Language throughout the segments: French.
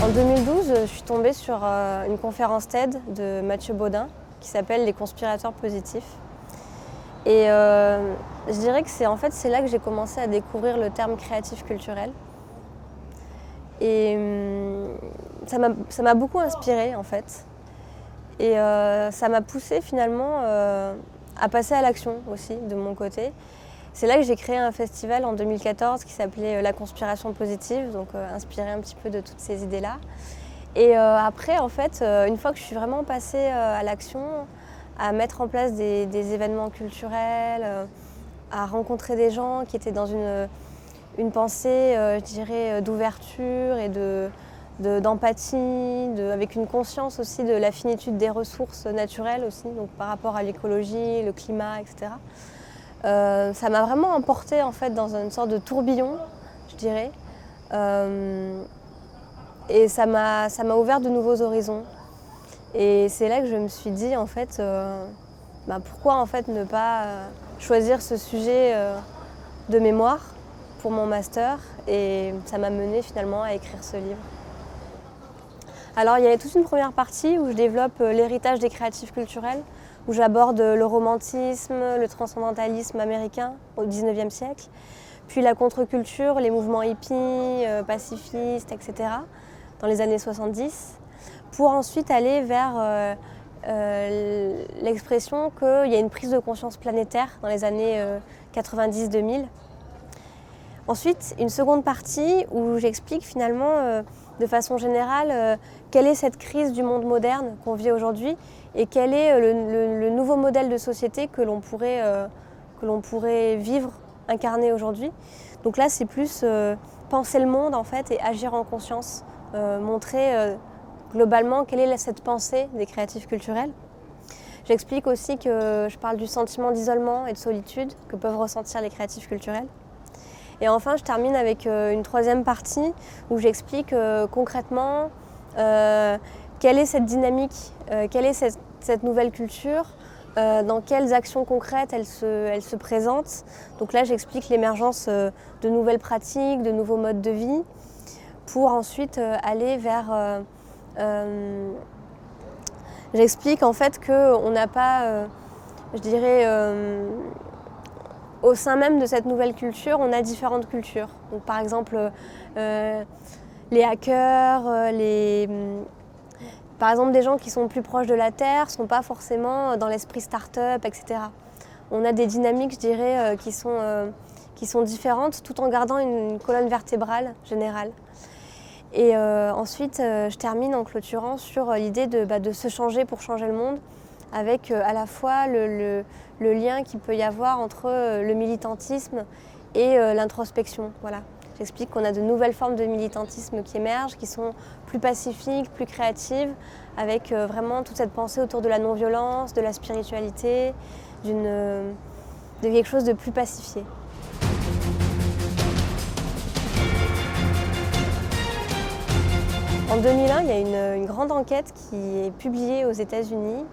En 2012, je suis tombée sur une conférence TED de Mathieu Baudin qui s'appelle « Les conspirateurs positifs ». Et je dirais que c'est là que j'ai commencé à découvrir le terme créatif culturel. Et ça m'a beaucoup inspirée en fait. Et ça m'a poussée finalement à passer à l'action aussi de mon côté. C'est là que j'ai créé un festival en 2014 qui s'appelait La Conspiration Positive, donc inspiré un petit peu de toutes ces idées-là. Et après, en fait, une fois que je suis vraiment passée à l'action, à mettre en place des événements culturels, à rencontrer des gens qui étaient dans une pensée, je dirais, d'ouverture et d'empathie, avec une conscience aussi de la finitude des ressources naturelles aussi, donc par rapport à l'écologie, le climat, etc. Ça m'a vraiment emportée en fait dans une sorte de tourbillon, je dirais. Et ça m'a ouvert de nouveaux horizons. Et c'est là que je me suis dit en fait, pourquoi en fait ne pas choisir ce sujet de mémoire pour mon master, et ça m'a menée finalement à écrire ce livre. Alors il y avait toute une première partie où je développe l'héritage des créatifs culturels, où j'aborde le romantisme, le transcendantalisme américain au XIXe siècle, puis la contre-culture, les mouvements hippies, pacifistes, etc., dans les années 70, pour ensuite aller vers l'expression qu'il y a une prise de conscience planétaire dans les années 90-2000. Ensuite, une seconde partie où j'explique finalement de façon générale quelle est cette crise du monde moderne qu'on vit aujourd'hui et quel est le nouveau modèle de société que l'on pourrait vivre, incarner aujourd'hui. Donc là, c'est plus penser le monde en fait et agir en conscience, montrer globalement quelle est cette pensée des créatifs culturels. J'explique aussi que je parle du sentiment d'isolement et de solitude que peuvent ressentir les créatifs culturels. Et enfin, je termine avec une troisième partie où j'explique concrètement quelle est cette dynamique, quelle est cette nouvelle culture, dans quelles actions concrètes elle se présente. Donc là, j'explique l'émergence de nouvelles pratiques, de nouveaux modes de vie, pour ensuite aller vers... j'explique en fait qu'on n'a pas, je dirais... au sein même de cette nouvelle culture, on a différentes cultures. Donc, par exemple, les hackers, par exemple des gens qui sont plus proches de la Terre, ne sont pas forcément dans l'esprit start-up, etc. On a des dynamiques, je dirais, qui sont différentes, tout en gardant une colonne vertébrale générale. Et ensuite, je termine en clôturant sur l'idée de se changer pour changer le monde, avec à la fois le lien qu'il peut y avoir entre le militantisme et l'introspection. Voilà. J'explique qu'on a de nouvelles formes de militantisme qui émergent, qui sont plus pacifiques, plus créatives, avec vraiment toute cette pensée autour de la non-violence, de la spiritualité, de quelque chose de plus pacifié. En 2001, il y a une grande enquête qui est publiée aux États-Unis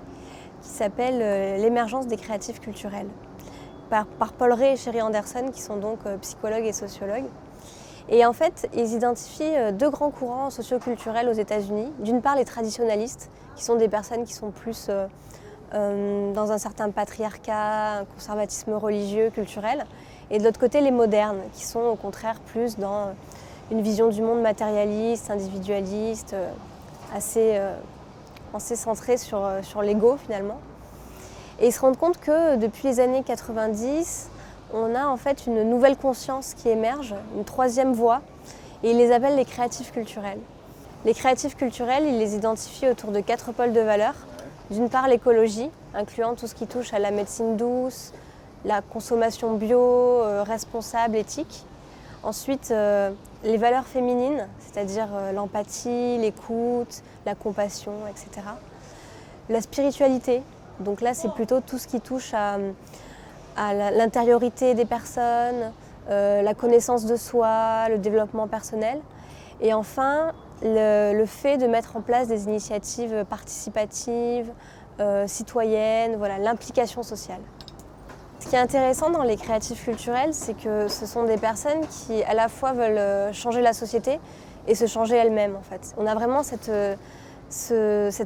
qui s'appelle l'émergence des créatifs culturels, par Paul Ray et Sherry Anderson, qui sont donc psychologues et sociologues. Et en fait, ils identifient deux grands courants socioculturels aux États-Unis. D'une part, les traditionalistes, qui sont des personnes qui sont plus dans un certain patriarcat, un conservatisme religieux, culturel. Et de l'autre côté, les modernes, qui sont au contraire plus dans une vision du monde matérialiste, individualiste, assez centrée sur l'ego finalement. Et ils se rendent compte que depuis les années 90, on a en fait une nouvelle conscience qui émerge, une troisième voie, et ils les appellent les créatifs culturels. Les créatifs culturels, ils les identifient autour de 4 pôles de valeurs. D'une part, l'écologie, incluant tout ce qui touche à la médecine douce, la consommation bio, responsable, éthique. Ensuite, les valeurs féminines, c'est-à-dire l'empathie, l'écoute, la compassion, etc. La spiritualité, donc là c'est plutôt tout ce qui touche à l'intériorité des personnes, la connaissance de soi, le développement personnel. Et enfin, le fait de mettre en place des initiatives participatives, citoyennes, voilà, l'implication sociale. Ce qui est intéressant dans les créatifs culturels, c'est que ce sont des personnes qui à la fois veulent changer la société et se changer elles-mêmes en fait. On a vraiment cette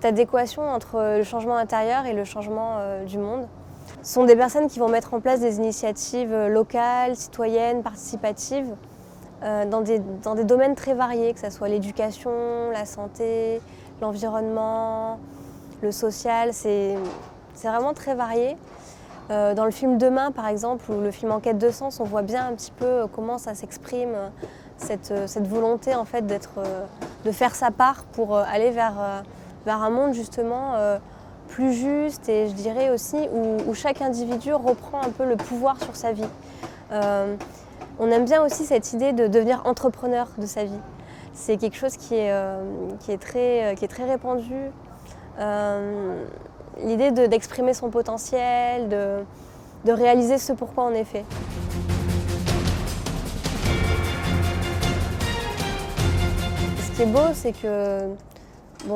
adéquation entre le changement intérieur et le changement du monde. Ce sont des personnes qui vont mettre en place des initiatives locales, citoyennes, participatives, dans des domaines très variés, que ce soit l'éducation, la santé, l'environnement, le social, c'est vraiment très varié. Dans le film Demain, par exemple, ou le film Enquête de sens, on voit bien un petit peu comment ça s'exprime, cette volonté en fait de faire sa part pour aller vers un monde justement plus juste et je dirais aussi où chaque individu reprend un peu le pouvoir sur sa vie. On aime bien aussi cette idée de devenir entrepreneur de sa vie. C'est quelque chose qui est très répandu. L'idée d'exprimer son potentiel, de réaliser ce pourquoi on est fait. Ce qui est beau, c'est que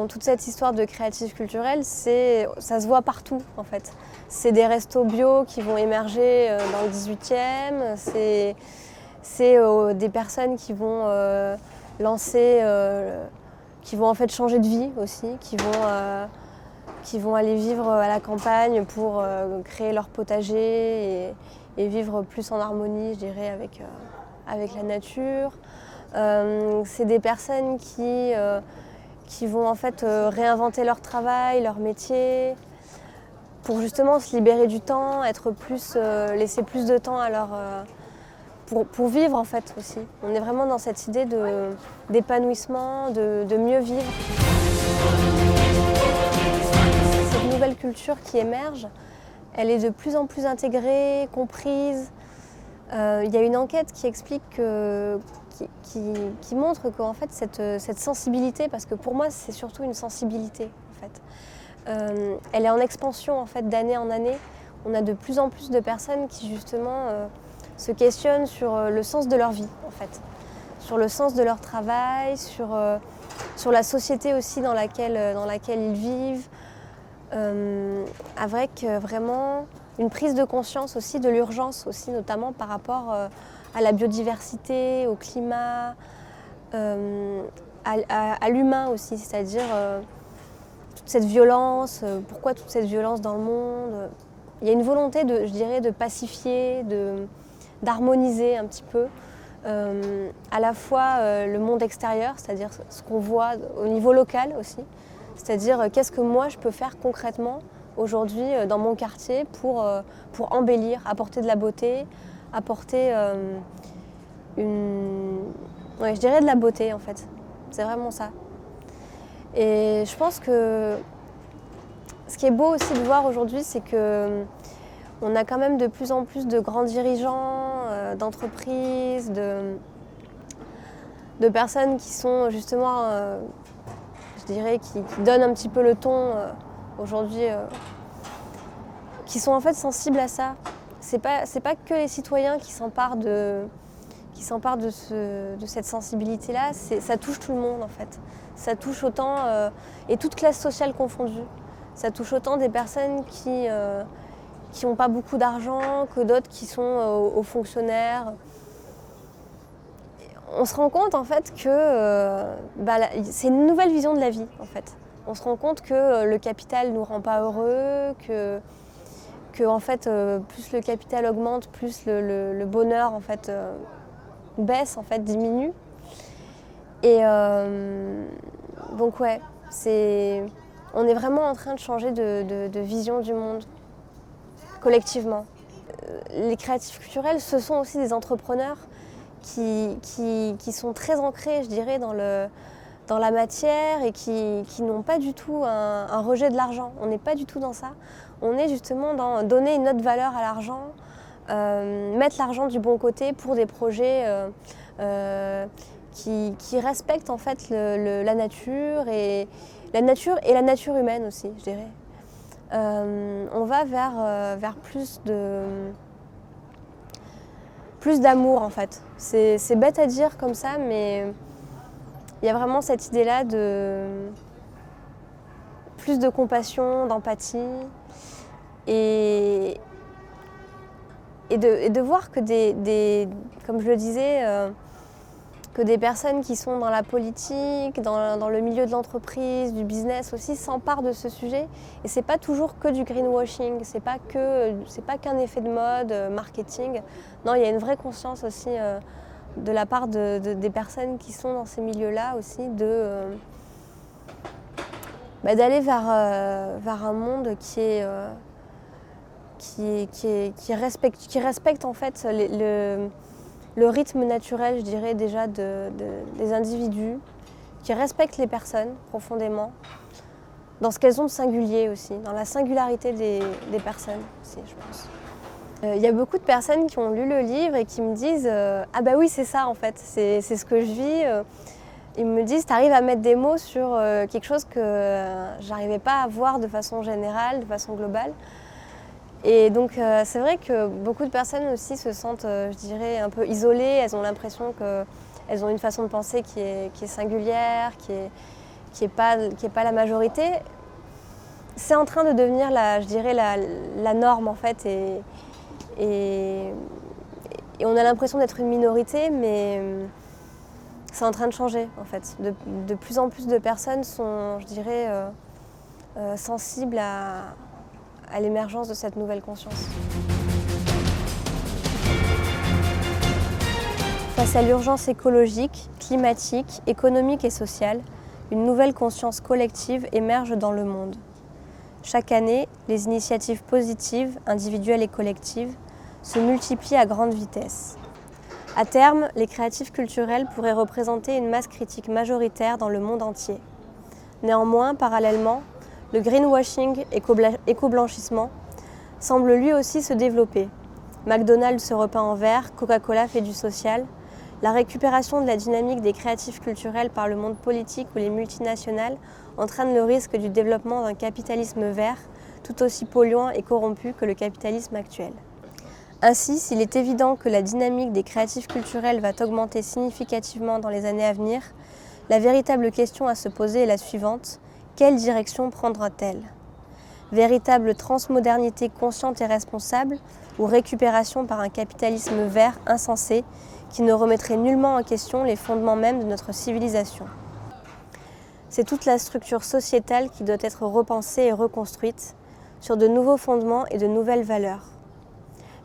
toute cette histoire de créatif culturel, ça se voit partout en fait. C'est des restos bio qui vont émerger dans le 18e, c'est des personnes qui vont lancer, qui vont en fait changer de vie aussi, qui vont aller vivre à la campagne pour créer leur potager et vivre plus en harmonie, je dirais, avec la nature. C'est des personnes qui vont en fait réinventer leur travail, leur métier, pour justement se libérer du temps, laisser plus de temps à pour vivre en fait aussi. On est vraiment dans cette idée d'épanouissement, de mieux vivre. Cette nouvelle culture qui émerge, elle est de plus en plus intégrée, comprise. Il y a une enquête qui explique qui montre qu'en fait cette sensibilité, parce que pour moi c'est surtout une sensibilité en fait, elle est en expansion en fait d'année en année. On a de plus en plus de personnes qui justement se questionnent sur le sens de leur vie en fait, sur le sens de leur travail, sur la société aussi dans laquelle ils vivent, avec vraiment une prise de conscience aussi de l'urgence aussi, notamment par rapport à la biodiversité, au climat, à l'humain aussi, c'est-à-dire toute cette violence, pourquoi toute cette violence dans le monde. Il y a une volonté je dirais, de pacifier, d'harmoniser un petit peu à la fois le monde extérieur, c'est-à-dire ce qu'on voit au niveau local aussi, c'est-à-dire qu'est-ce que moi je peux faire concrètement aujourd'hui dans mon quartier pour embellir, apporter de la beauté, apporter je dirais de la beauté en fait. C'est vraiment ça. Et je pense que ce qui est beau aussi de voir aujourd'hui, c'est que on a quand même de plus en plus de grands dirigeants, d'entreprises, de personnes qui sont justement, je dirais, qui donnent un petit peu le ton aujourd'hui, qui sont en fait sensibles à ça. C'est pas que les citoyens qui s'emparent de cette sensibilité-là, ça touche tout le monde en fait. Ça touche autant, et toute classe sociale confondue. Ça touche autant des personnes qui n'ont pas beaucoup d'argent que d'autres qui sont hauts fonctionnaires. On se rend compte en fait que c'est une nouvelle vision de la vie en fait. On se rend compte que le capital ne nous rend pas heureux, que en fait, plus le capital augmente, plus le bonheur en fait, baisse, en fait, diminue. Et donc ouais, on est vraiment en train de changer de vision du monde, collectivement. Les créatifs culturels, ce sont aussi des entrepreneurs qui sont très ancrés, je dirais, dans la matière et qui n'ont pas du tout un rejet de l'argent. On n'est pas du tout dans ça. On est justement dans donner une autre valeur à l'argent, mettre l'argent du bon côté pour des projets qui respectent en fait la nature et la nature humaine aussi, je dirais. On va vers plus d'amour en fait. C'est bête à dire comme ça, mais il y a vraiment cette idée-là de plus de compassion, d'empathie et de voir que comme je le disais, que des personnes qui sont dans la politique, dans le milieu de l'entreprise, du business aussi, s'emparent de ce sujet. Et c'est pas toujours que du greenwashing, c'est pas qu'un effet de mode, marketing. Non, il y a une vraie conscience aussi de la part des personnes qui sont dans ces milieux-là aussi, d'aller vers un monde qui respecte en fait le rythme naturel, je dirais déjà, des individus, qui respectent les personnes profondément, dans ce qu'elles ont de singulier aussi, dans la singularité des personnes aussi, je pense. Il y a beaucoup de personnes qui ont lu le livre et qui me disent « Ah bah oui, c'est ça en fait, c'est ce que je vis ». Ils me disent « T'arrives à mettre des mots sur quelque chose que j'arrivais pas à voir de façon générale, de façon globale ». Et donc c'est vrai que beaucoup de personnes aussi se sentent, je dirais, un peu isolées. Elles ont l'impression qu'elles ont une façon de penser qui est singulière, qui est pas la majorité. C'est en train de devenir, je dirais, la norme en fait. Et on a l'impression d'être une minorité, mais c'est en train de changer en fait. De plus en plus de personnes sont, je dirais, sensibles à l'émergence de cette nouvelle conscience. Face à l'urgence écologique, climatique, économique et sociale, une nouvelle conscience collective émerge dans le monde. Chaque année, les initiatives positives, individuelles et collectives, se multiplient à grande vitesse. À terme, les créatifs culturels pourraient représenter une masse critique majoritaire dans le monde entier. Néanmoins, parallèlement, le greenwashing, éco-blanchissement, semble lui aussi se développer. McDonald's se repeint en vert, Coca-Cola fait du social. La récupération de la dynamique des créatifs culturels par le monde politique ou les multinationales entraîne le risque du développement d'un capitalisme vert, tout aussi polluant et corrompu que le capitalisme actuel. Ainsi, s'il est évident que la dynamique des créatifs culturels va augmenter significativement dans les années à venir, la véritable question à se poser est la suivante. Quelle direction prendra-t-elle ? Véritable transmodernité consciente et responsable ou récupération par un capitalisme vert insensé qui ne remettrait nullement en question les fondements mêmes de notre civilisation ? C'est toute la structure sociétale qui doit être repensée et reconstruite sur de nouveaux fondements et de nouvelles valeurs.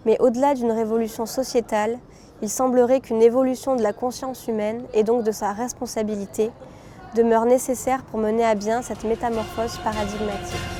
Mais au-delà d'une révolution sociétale, il semblerait qu'une évolution de la conscience humaine et donc de sa responsabilité demeure nécessaire pour mener à bien cette métamorphose paradigmatique.